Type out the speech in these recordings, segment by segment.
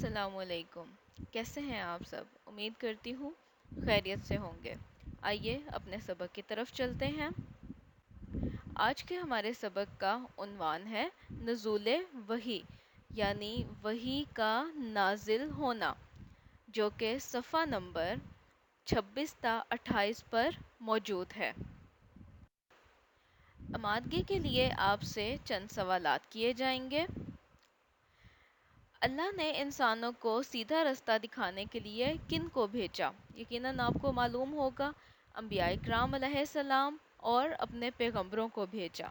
السلام علیکم۔ کیسے ہیں آپ سب؟ امید کرتی ہوں خیریت سے ہوں گے۔ آئیے اپنے سبق کی طرف چلتے ہیں۔ آج کے ہمارے سبق کا عنوان ہے نزول وحی، یعنی وحی کا نازل ہونا، جو کہ صفحہ نمبر 26 تا 28 پر موجود ہے۔ آمادگی کے لیے آپ سے چند سوالات کیے جائیں گے۔ اللہ نے انسانوں کو سیدھا رستہ دکھانے کے لیے کن کو بھیجا؟ یقیناً آپ کو معلوم ہوگا، انبیاء کرام علیہ السلام اور اپنے پیغمبروں کو بھیجا۔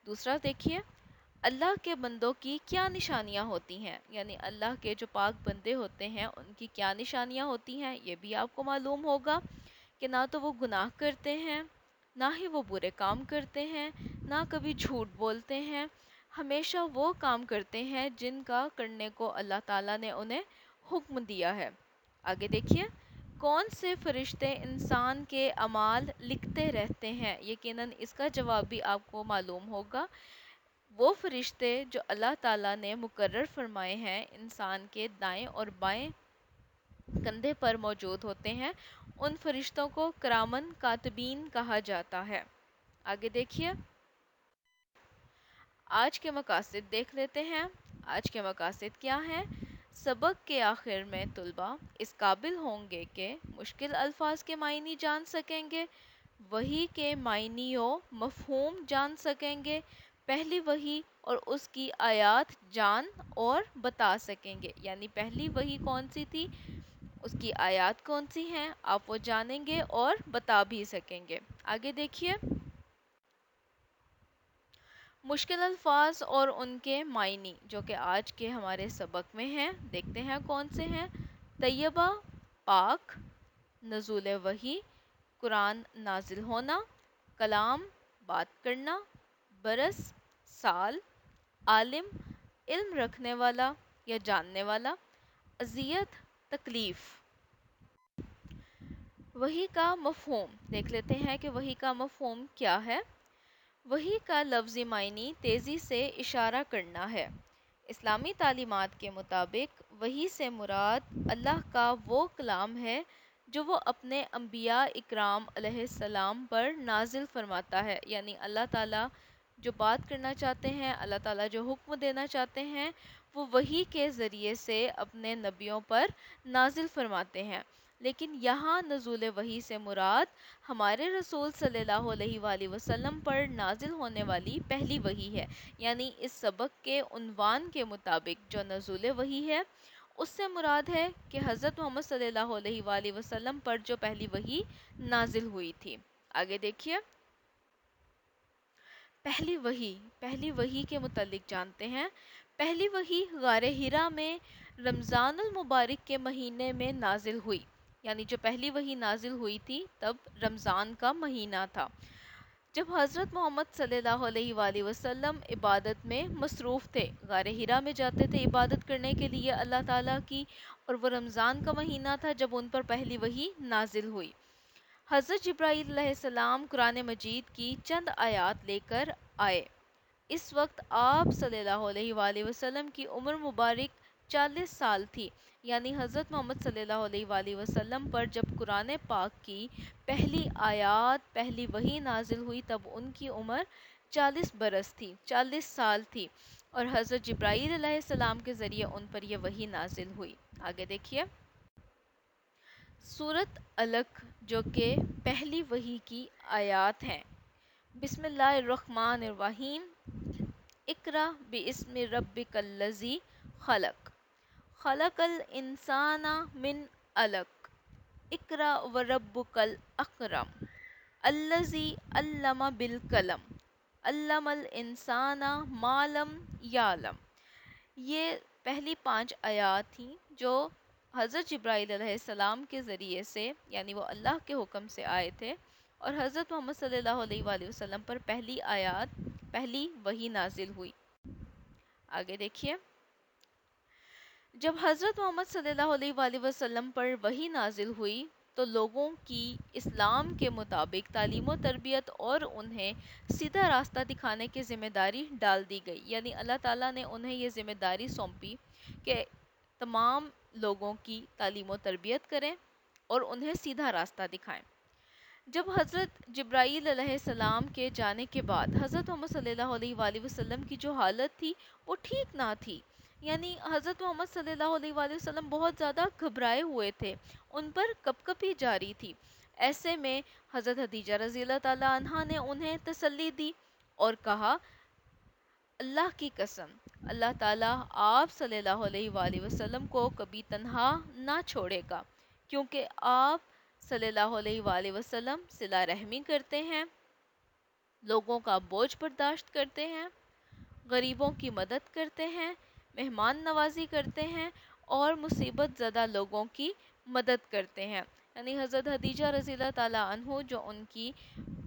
دوسرا دیکھیے، اللہ کے بندوں کی کیا نشانیاں ہوتی ہیں؟ یعنی اللہ کے جو پاک بندے ہوتے ہیں ان کی کیا نشانیاں ہوتی ہیں، یہ بھی آپ کو معلوم ہوگا کہ نہ تو وہ گناہ کرتے ہیں، نہ ہی وہ برے کام کرتے ہیں، نہ کبھی جھوٹ بولتے ہیں، ہمیشہ وہ کام کرتے ہیں جن کا کرنے کو اللہ تعالیٰ نے انہیں حکم دیا ہے۔ آگے دیکھیے، کون سے فرشتے انسان کے اعمال لکھتے رہتے ہیں؟ یقیناً اس کا جواب بھی آپ کو معلوم ہوگا۔ وہ فرشتے جو اللہ تعالیٰ نے مقرر فرمائے ہیں، انسان کے دائیں اور بائیں کندھے پر موجود ہوتے ہیں، ان فرشتوں کو کرامن کاتبین کہا جاتا ہے۔ آگے دیکھیے، آج کے مقاصد دیکھ لیتے ہیں۔ آج کے مقاصد کیا ہیں؟ سبق کے آخر میں طلبہ اس قابل ہوں گے کہ مشکل الفاظ کے معنی جان سکیں گے، وحی کے معنی و مفہوم جان سکیں گے، پہلی وحی اور اس کی آیات جان اور بتا سکیں گے۔ یعنی پہلی وحی کون سی تھی، اس کی آیات کون سی ہیں، آپ وہ جانیں گے اور بتا بھی سکیں گے۔ آگے دیکھیے، مشکل الفاظ اور ان کے معنی جو کہ آج کے ہمارے سبق میں ہیں، دیکھتے ہیں کون سے ہیں۔ طیبہ، پاک، نزول وحی، قرآن نازل ہونا، کلام بات کرنا، برس سال، عالم علم رکھنے والا یا جاننے والا، اذیت تکلیف۔ وحی کا مفہوم دیکھ لیتے ہیں کہ وحی کا مفہوم کیا ہے۔ وحی کا لفظی معنی تیزی سے اشارہ کرنا ہے۔ اسلامی تعلیمات کے مطابق وحی سے مراد اللہ کا وہ کلام ہے جو وہ اپنے انبیاء اکرام علیہ السلام پر نازل فرماتا ہے۔ یعنی اللہ تعالیٰ جو بات کرنا چاہتے ہیں، اللہ تعالیٰ جو حکم دینا چاہتے ہیں، وہ وحی کے ذریعے سے اپنے نبیوں پر نازل فرماتے ہیں۔ لیکن یہاں نزول وحی سے مراد ہمارے رسول صلی اللہ علیہ وآلہ وسلم پر نازل ہونے والی پہلی وحی ہے۔ یعنی اس سبق کے عنوان کے مطابق جو نزول وحی ہے، اس سے مراد ہے کہ حضرت محمد صلی اللہ علیہ وآلہ وسلم پر جو پہلی وحی نازل ہوئی تھی۔ آگے دیکھیے، پہلی وحی کے متعلق جانتے ہیں۔ پہلی وحی غار حرا میں رمضان المبارک کے مہینے میں نازل ہوئی۔ یعنی جو پہلی وحی نازل ہوئی تھی تب رمضان کا مہینہ تھا، جب حضرت محمد صلی اللہ علیہ وآلہ وسلم عبادت میں مصروف تھے، غار حرا میں جاتے تھے عبادت کرنے کے لیے اللہ تعالیٰ کی، اور وہ رمضان کا مہینہ تھا جب ان پر پہلی وحی نازل ہوئی۔ حضرت جبرائیل علیہ السلام قرآن مجید کی چند آیات لے کر آئے۔ اس وقت آپ صلی اللہ علیہ وآلہ وسلم کی عمر مبارک 40 سال تھی۔ یعنی حضرت محمد صلی اللہ علیہ وآلہ وسلم پر جب قرآن پاک کی پہلی آیات، پہلی وحی نازل ہوئی، تب ان کی عمر 40 برس تھی، 40 سال تھی، اور حضرت جبرائیل علیہ السلام کے ذریعے ان پر یہ وحی نازل ہوئی۔ آگے دیکھیے، سورۃ علق جو کہ پہلی وحی کی آیات ہیں۔ بسم اللہ الرحمن الرحیم، اقرأ باسم ربک الذی خلق، خلق الانسان من علق، اقرأ وربک الاکرم، الذی علم بالقلم، علم الانسان ما لم یعلم۔ یہ پہلی 5 آیات تھیں جو حضرت جبرائیل علیہ السلام کے ذریعے سے، یعنی وہ اللہ کے حکم سے آئے تھے، اور حضرت محمد صلی اللہ علیہ وآلہ وسلم پر پہلی آیات، پہلی وحی نازل ہوئی۔ آگے دیکھیے، جب حضرت محمد صلی اللہ علیہ وآلہ وسلم پر وحی نازل ہوئی تو لوگوں کی اسلام کے مطابق تعلیم و تربیت اور انہیں سیدھا راستہ دکھانے کی ذمہ داری ڈال دی گئی۔ یعنی اللہ تعالیٰ نے انہیں یہ ذمہ داری سونپی کہ تمام لوگوں کی تعلیم و تربیت کریں اور انہیں سیدھا راستہ دکھائیں۔ جب حضرت جبرائیل علیہ السلام کے جانے کے بعد حضرت محمد صلی اللہ علیہ وآلہ وسلم کی جو حالت تھی وہ ٹھیک نہ تھی، یعنی حضرت محمد صلی اللہ علیہ وآلہ وسلم بہت زیادہ گھبرائے ہوئے تھے، ان پر کپکپی جاری تھی۔ ایسے میں حضرت خدیجہ رضی اللہ تعالیٰ عنہا نے انہیں تسلی دی اور کہا، اللہ کی قسم، اللہ تعالیٰ آپ صلی اللہ علیہ وآلہ وسلم کو کبھی تنہا نہ چھوڑے گا، کیونکہ آپ صلی اللہ علیہ وآلہ وسلم صلہ رحمی کرتے ہیں، لوگوں کا بوجھ برداشت کرتے ہیں، غریبوں کی مدد کرتے ہیں، مہمان نوازی کرتے ہیں اور مصیبت زدہ لوگوں کی مدد کرتے ہیں۔ یعنی حضرت خدیجہ رضی اللہ تعالیٰ عنہ جو ان کی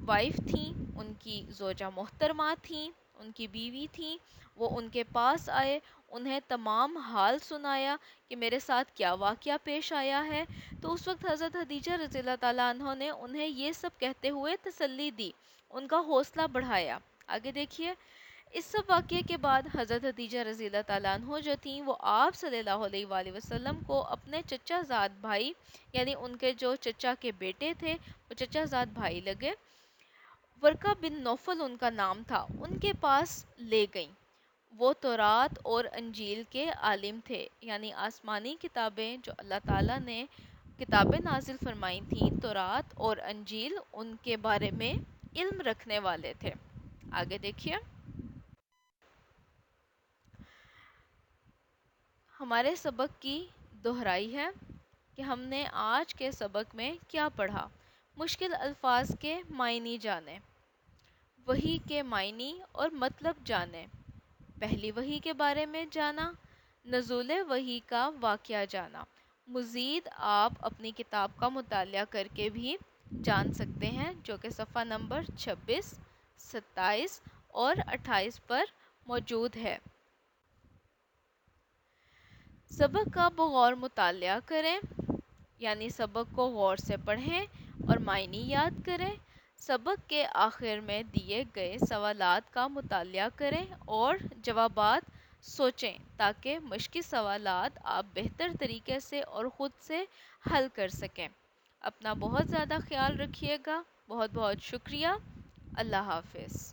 وائف تھیں، ان کی زوجہ محترمہ تھیں، ان کی بیوی تھیں، وہ ان کے پاس آئے، انہیں تمام حال سنایا کہ میرے ساتھ کیا واقعہ پیش آیا ہے، تو اس وقت حضرت خدیجہ رضی اللہ تعالیٰ عنہ نے انہیں یہ سب کہتے ہوئے تسلی دی، ان کا حوصلہ بڑھایا۔ آگے دیکھیے، اس سب واقعے کے بعد حضرت خدیجہ رضی اللہ تعالیٰ عنہ جو تھیں وہ آپ صلی اللہ علیہ وآلہ وسلم کو اپنے چچا زاد بھائی، یعنی ان کے جو چچا کے بیٹے تھے وہ چچا زاد بھائی لگے، ورقہ بن نوفل ان کا نام تھا، ان کے پاس لے گئیں۔ وہ تورات اور انجیل کے عالم تھے، یعنی آسمانی کتابیں جو اللہ تعالیٰ نے کتابیں نازل فرمائی تھیں، تورات اور انجیل، ان کے بارے میں علم رکھنے والے تھے۔ آگے دیکھیے، ہمارے سبق کی دہرائی ہے کہ ہم نے آج کے سبق میں کیا پڑھا۔ مشکل الفاظ کے معنی جانیں، وحی کے معنی اور مطلب جانیں، پہلی وحی کے بارے میں جانا، نزول وحی کا واقعہ جانا۔ مزید آپ اپنی کتاب کا مطالعہ کر کے بھی جان سکتے ہیں، جو کہ صفحہ نمبر 26، 27 اور 28 پر موجود ہے۔ سبق کا بغور مطالعہ کریں، یعنی سبق کو غور سے پڑھیں اور معنی یاد کریں۔ سبق کے آخر میں دیے گئے سوالات کا مطالعہ کریں اور جوابات سوچیں تاکہ مشقی سوالات آپ بہتر طریقے سے اور خود سے حل کر سکیں۔ اپنا بہت زیادہ خیال رکھیے گا۔ بہت بہت شکریہ۔ اللہ حافظ۔